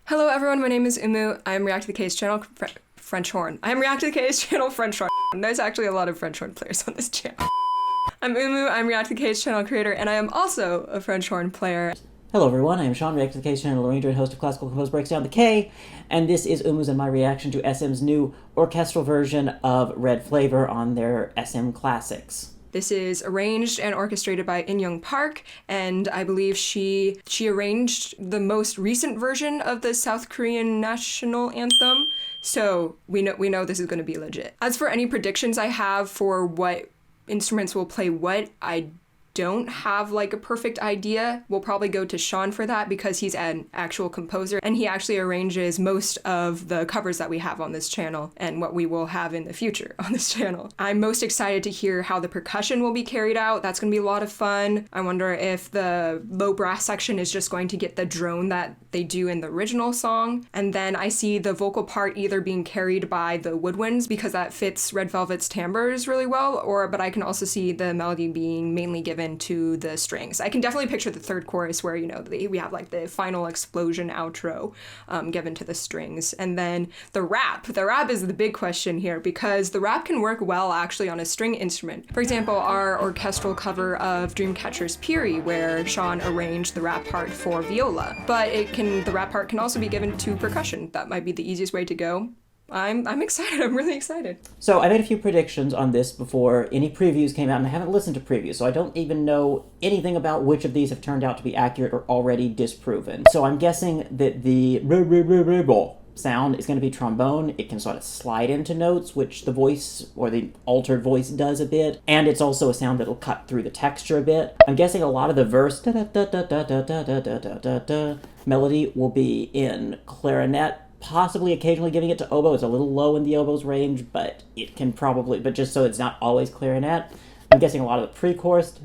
Hello everyone, my name is Umu. I'm React to the Case channel French horn. I'm React to the Case channel French horn. There's actually a lot of French horn players on this channel. I'm Umu, I'm React to the Case channel creator, and I am also a French horn player. Hello everyone, I am Sean, React to the Case channel arranger and host of Classical Compose Breaks Down the K, and this is Umu's and my reaction to SM's new orchestral version of Red Flavor on their SM Classics. This is arranged and orchestrated by Inyoung Park, and I believe she arranged the most recent version of the South Korean national anthem, so we know this is going to be legit. As for any predictions I have for what instruments will play what, I don't have like a perfect idea. We'll probably go to Sean for that because he's an actual composer and he actually arranges most of the covers that we have on this channel and what we will have in the future on this channel. I'm most excited to hear how the percussion will be carried out. That's going to be a lot of fun. I wonder if the low brass section is just going to get the drone that they do in the original song. And then I see the vocal part either being carried by the woodwinds because that fits Red Velvet's timbres really well, but I can also see the melody being mainly given to the strings. I can definitely picture the third chorus where, you know, we have like the final explosion outro given to the strings. And then the rap is the big question here because the rap can work well actually on a string instrument. For example, our orchestral cover of Dreamcatcher's Jiu, where Sean arranged the rap part for viola, but the rap part can also be given to percussion. That might be the easiest way to go. I'm excited. I'm really excited. So I made a few predictions on this before any previews came out, and I haven't listened to previews, so I don't even know anything about which of these have turned out to be accurate or already disproven. So I'm guessing that the sound is going to be trombone. It can sort of slide into notes, which the voice or the altered voice does a bit, and it's also a sound that'll cut through the texture a bit. I'm guessing a lot of the verse melody will be in clarinet, possibly occasionally giving it to oboe. It's a little low in the oboe's range, but it can probably, but just so it's not always clarinet. I'm guessing a lot of the pre-chorus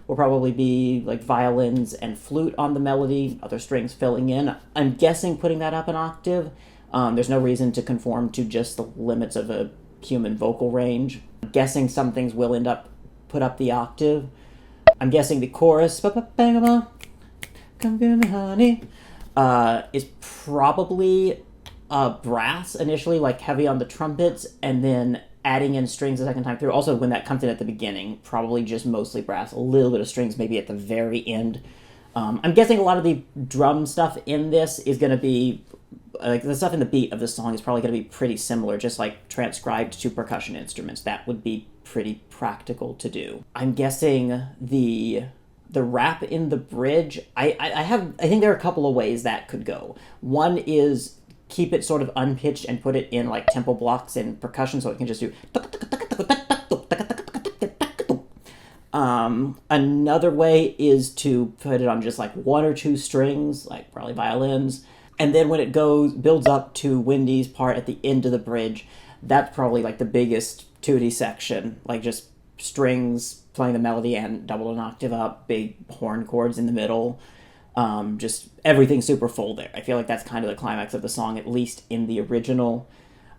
will probably be like violins and flute on the melody, other strings filling in. I'm guessing putting that up an octave. There's no reason to conform to just the limits of a human vocal range. I'm guessing some things will end up put up the octave. I'm guessing the chorus come give me honey is probably brass initially, like heavy on the trumpets, and then adding in strings the second time through. Also, when that comes in at the beginning, probably just mostly brass, a little bit of strings maybe at the very end. I'm guessing a lot of the drum stuff in this is going to be, like the stuff in the beat of the song is probably going to be pretty similar, just like transcribed to percussion instruments. That would be pretty practical to do. I'm guessing the rap in the bridge, I think there are a couple of ways that could go. One is keep it sort of unpitched and put it in like tempo blocks and percussion so it can just do. Another way is to put it on just like one or two strings, like probably violins, and then when it builds up to Wendy's part at the end of the bridge, that's probably like the biggest tootie section, like just strings playing the melody and double an octave up, big horn chords in the middle, just everything super full there. I feel like that's kind of the climax of the song, at least in the original.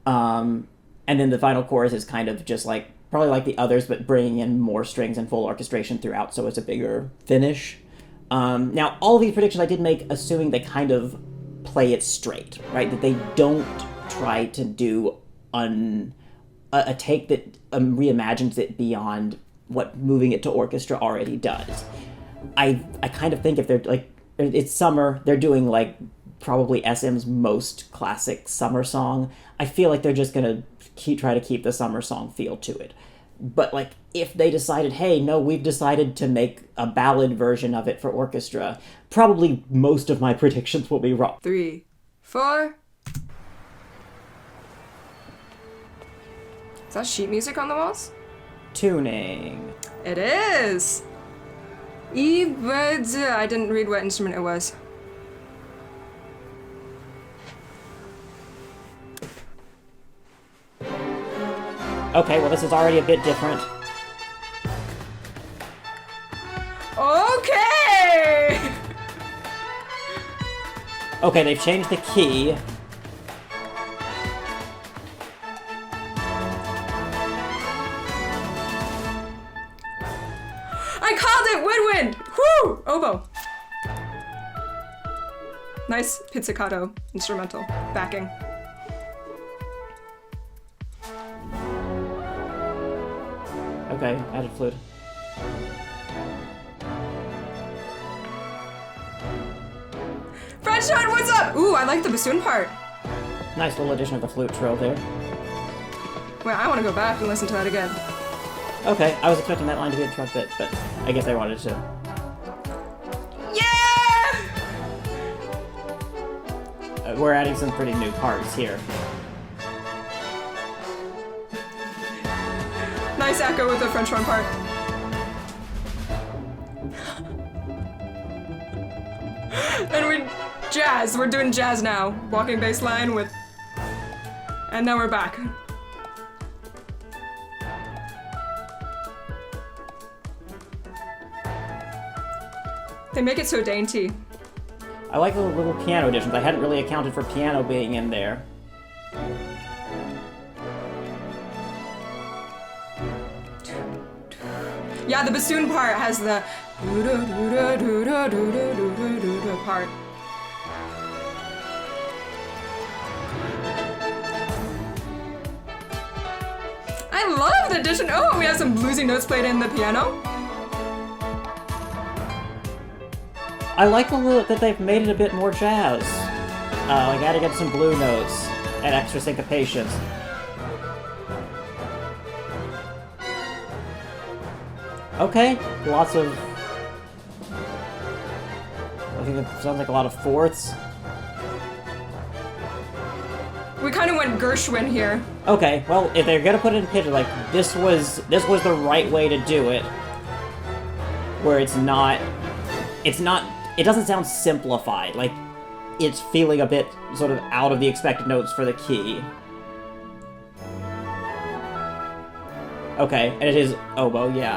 And then the final chorus is kind of just like, probably like the others, but bringing in more strings and full orchestration throughout, so it's a bigger finish. Now, all of these predictions I did make assuming they kind of play it straight, right? That they don't try to do a take that reimagines it beyond what moving it to orchestra already does. I kind of think if they're like, it's summer, they're doing like probably SM's most classic summer song. I feel like they're just gonna try to keep the summer song feel to it. But like if they decided, hey, no, we've decided to make a ballad version of it for orchestra, probably most of my predictions will be wrong. 3, 4. Is that sheet music on the walls? Tuning. It is! I didn't read what instrument it was. Okay, well this is already a bit different. Okay! Okay, they've changed the key. I called it! Woodwind! Woo! Oboe. Nice pizzicato instrumental backing. Okay, added flute. French horn, what's up? Ooh, I like the bassoon part. Nice little addition of the flute trill there. Wait, I want to go back and listen to that again. Okay, I was expecting that line to be a trumpet, but I guess I wanted to. Yeah! We're adding some pretty new parts here. Nice echo with the French horn part. And jazz. We're doing jazz now. Walking bass line with... And now we're back. They make it so dainty. I like the little piano additions. I hadn't really accounted for piano being in there. Yeah, the bassoon part has the part. I love the addition. Oh, we have some bluesy notes played in the piano. I like that they've made it a bit more jazz. Like adding in some blue notes and extra syncopations. Okay, lots of... I think it sounds like a lot of fourths. We kind of went Gershwin here. Okay, well, if they're gonna put it in pitch, like, this was the right way to do it. Where it doesn't sound simplified, like, it's feeling a bit sort of out of the expected notes for the key. Okay, and it is oboe, yeah,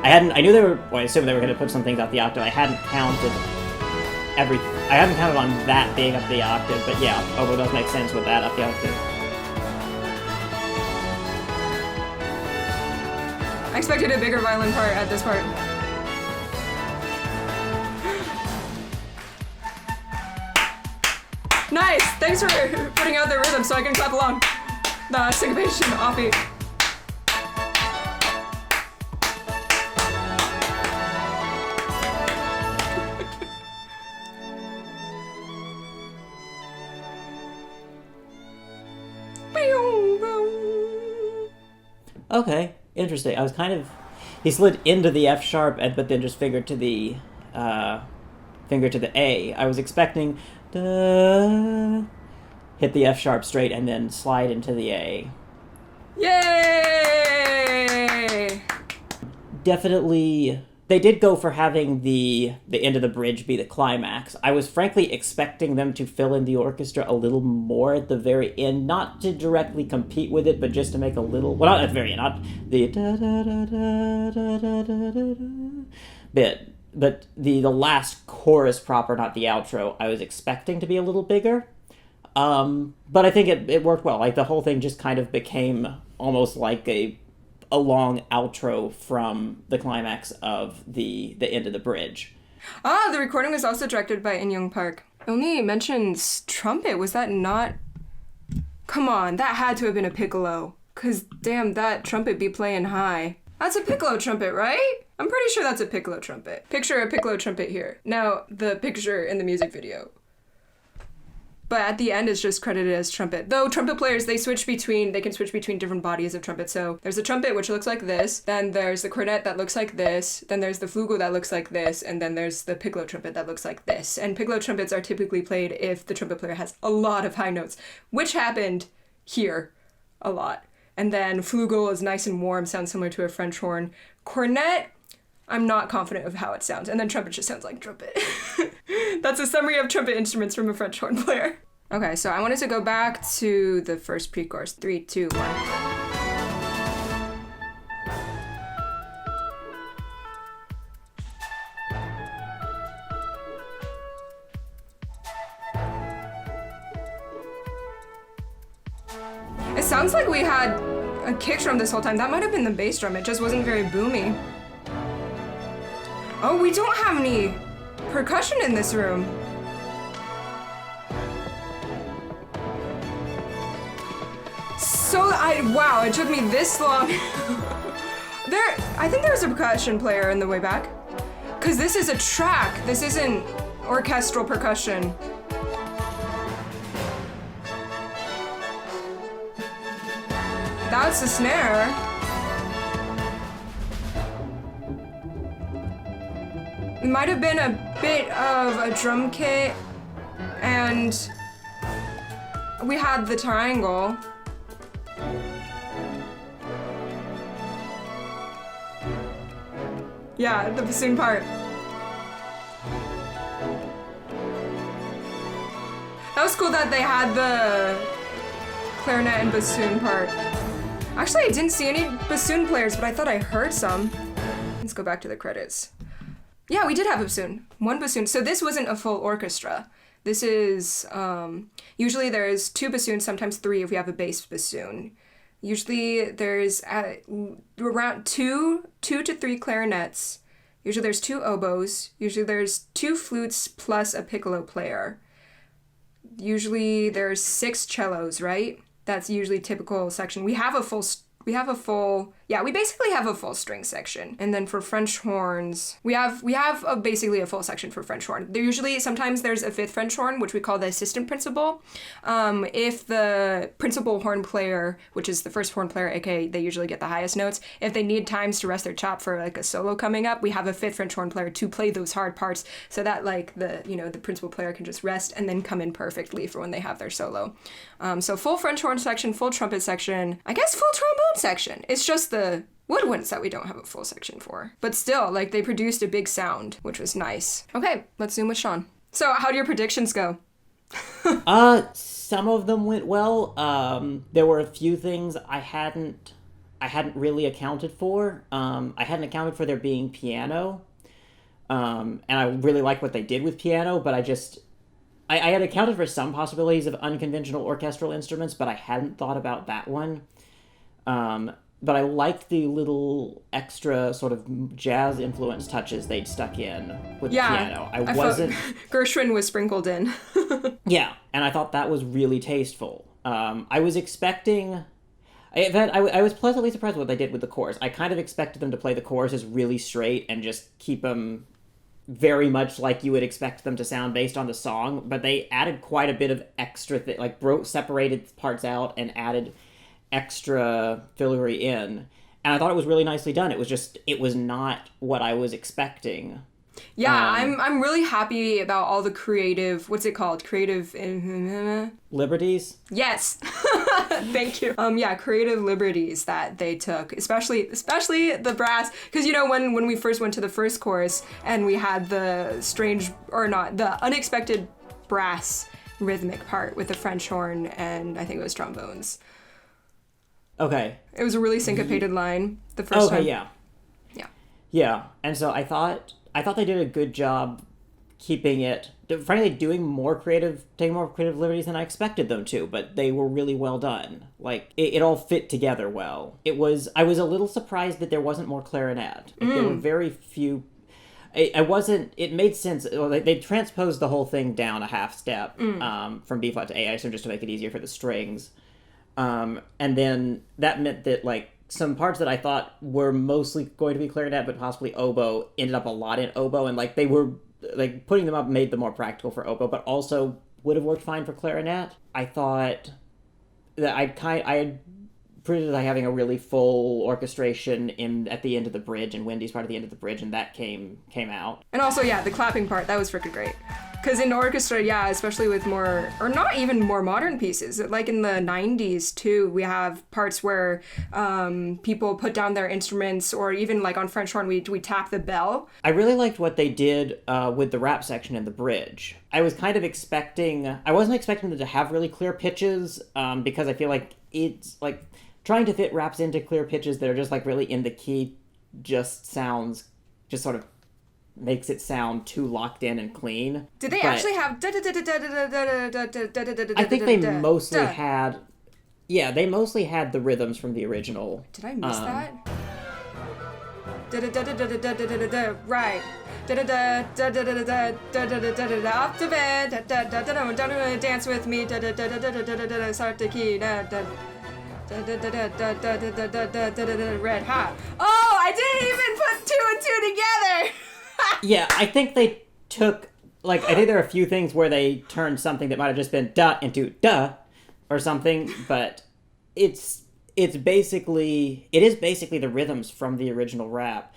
I knew they were, well, I assumed they were gonna put some things out the octave. I hadn't counted on that being up the octave, but yeah, oboe does make sense with that up the octave. I expected a bigger violin part at this part. Nice! Thanks for putting out the rhythm so I can clap along. The syncopation offbeat. Okay, interesting. I was kind of... He slid into the F sharp, but then just fingered to the A. I was expecting to hit the F sharp straight and then slide into the A. Yay! Definitely... They did go for having the end of the bridge be the climax. I was frankly expecting them to fill in the orchestra a little more at the very end, not to directly compete with it, but just to make a little... Well, not at the very end, not the bit, but the last chorus proper, not the outro, I was expecting to be a little bigger. But I think it worked well. Like, the whole thing just kind of became almost like a long outro from the climax of the end of the bridge. Ah, the recording was also directed by Inyoung Park. It only mentions trumpet. Was that not... Come on, that had to have been a piccolo. Cause damn, that trumpet be playing high. That's a piccolo trumpet, right? I'm pretty sure that's a piccolo trumpet. Picture a piccolo trumpet here. Now, the picture in the music video. But at the end, it's just credited as trumpet. Though trumpet players, they can switch between different bodies of trumpet. So there's a trumpet, which looks like this. Then there's the cornet that looks like this. Then there's the flugel that looks like this. And then there's the piccolo trumpet that looks like this. And piccolo trumpets are typically played if the trumpet player has a lot of high notes, which happened here a lot. And then flugel is nice and warm, sounds similar to a French horn. Cornet, I'm not confident of how it sounds. And then trumpet just sounds like trumpet. That's a summary of trumpet instruments from a French horn player. Okay, so I wanted to go back to the first pre-chorus. 3, 2, 1. It sounds like we had a kick drum this whole time. That might have been the bass drum. It just wasn't very boomy. Oh, we don't have any percussion in this room. Wow, it took me this long. I think there's a percussion player in the way back. Cause this is a track. This isn't orchestral percussion. That's the snare. It might have been a bit of a drum kit, and we had the triangle. Yeah, the bassoon part. That was cool that they had the clarinet and bassoon part. Actually, I didn't see any bassoon players, but I thought I heard some. Let's go back to the credits. Yeah, we did have a bassoon. One bassoon. So this wasn't a full orchestra. This is, usually there's 2 bassoons, sometimes 3 if we have a bass bassoon. Usually there's around 2 to 3 clarinets. Usually there's 2 oboes. Usually there's 2 flutes plus a piccolo player. Usually there's 6 cellos, right? That's usually typical section. We basically have a full string section. And then for French horns, we have basically a full section for French horn. Sometimes there's a 5th French horn, which we call the assistant principal. If the principal horn player, which is the first horn player, aka they usually get the highest notes, if they need times to rest their chop for like a solo coming up, we have a 5th French horn player to play those hard parts so that like the principal player can just rest and then come in perfectly for when they have their solo. So full French horn section, full trumpet section, I guess full trombone section. It's just the woodwinds that we don't have a full section for. But still, like, they produced a big sound, which was nice. Okay, let's zoom with Sean. So, how do your predictions go? Some of them went well. There were a few things I hadn't really accounted for. I hadn't accounted for there being piano. And I really like what they did with piano, but I had accounted for some possibilities of unconventional orchestral instruments, but I hadn't thought about that one. But I liked the little extra sort of jazz influence touches they'd stuck in with the piano. I wasn't... Gershwin was sprinkled in. Yeah, and I thought that was really tasteful. I was expecting... I was pleasantly surprised with what they did with the chorus. I kind of expected them to play the choruses really straight and just keep them very much like you would expect them to sound based on the song, but they added quite a bit of extra separated parts out and added extra fillery in, and I thought it was really nicely done. It was not what I was expecting. Yeah, I'm really happy about all the creative, what's it called? Creative liberties? Yes. Thank you. Creative liberties that they took, especially the brass, because when we first went to the first chorus and we had the the unexpected brass rhythmic part with the French horn and I think it was trombones. Okay. It was a really syncopated line the first time. Okay, yeah. Yeah. Yeah, and so I thought they did a good job keeping it, frankly, taking more creative liberties than I expected them to, but they were really well done. Like, it all fit together well. I was a little surprised that there wasn't more clarinet. There were very few... It made sense. Well, they transposed the whole thing down a half step from B flat to A, I assume just to make it easier for the strings. And then that meant that, like, some parts that I thought were mostly going to be clarinet, but possibly oboe, ended up a lot in oboe, and, like, they were, like, putting them up made them more practical for oboe, but also would have worked fine for clarinet. I thought that I had predicted like having a really full orchestration at the end of the bridge, and Wendy's part at the end of the bridge, and that came out. And also, yeah, the clapping part, that was freaking great. Because in orchestra, yeah, especially with more, or not even more modern pieces, like in the 90s too, we have parts where people put down their instruments, or even like on French horn, we tap the bell. I really liked what they did with the rap section in the bridge. I wasn't expecting them to have really clear pitches, because I feel like it's like trying to fit raps into clear pitches that are just like really in the key just sort of makes it sound too locked in and clean. Did they actually have... I think they mostly had... Yeah, they mostly had the rhythms from the original. Did I miss that? Right. Off to bed. Dance with me. Start the key. Red hot. Oh, I didn't even put two and two together. Yeah, I think they took, like, I think there are a few things where they turned something that might have just been duh into duh or something, but it is basically the rhythms from the original rap.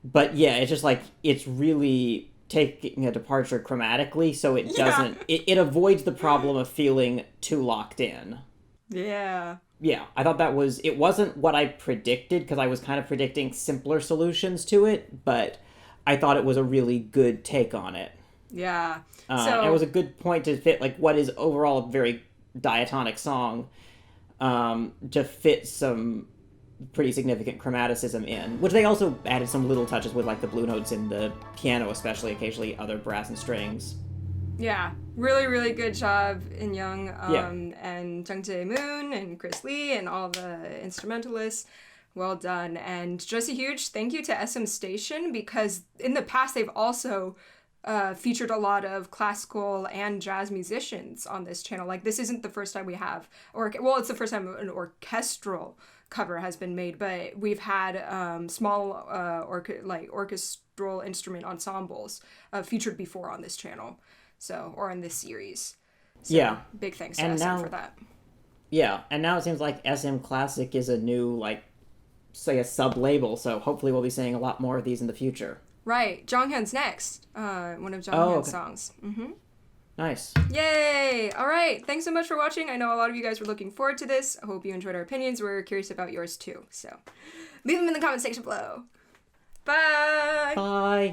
But yeah, it's just like, it's really taking a departure chromatically, so it doesn't, it avoids the problem of feeling too locked in. Yeah. Yeah, I thought it wasn't what I predicted, because I was kind of predicting simpler solutions to it, but I thought it was a really good take on it. Yeah. So it was a good point to fit, like, what is overall a very diatonic song, to fit some pretty significant chromaticism in, which they also added some little touches with, like the blue notes in the piano, especially occasionally other brass and strings. Yeah, really, really good job, Inyoung, and Jung Jae-moon and Chris Lee and all the instrumentalists. Well done. And just a huge thank you to SM Station, because in the past they've also featured a lot of classical and jazz musicians on this channel. Like, this isn't the first time we have, it's the first time an orchestral cover has been made, but we've had small orchestral instrument ensembles featured before on this channel, or in this series. So, yeah, big thanks to SM for that. Yeah, and now it seems like SM Classic is a new, like, say, a sub-label, so hopefully we'll be seeing a lot more of these in the future. Right, Jonghyun's next. One of Jonghyun's songs. Mm-hmm. Nice. Yay! All right, thanks so much for watching. I know a lot of you guys were looking forward to this. I hope you enjoyed our opinions. We're curious about yours too, so leave them in the comment section below. Bye! Bye!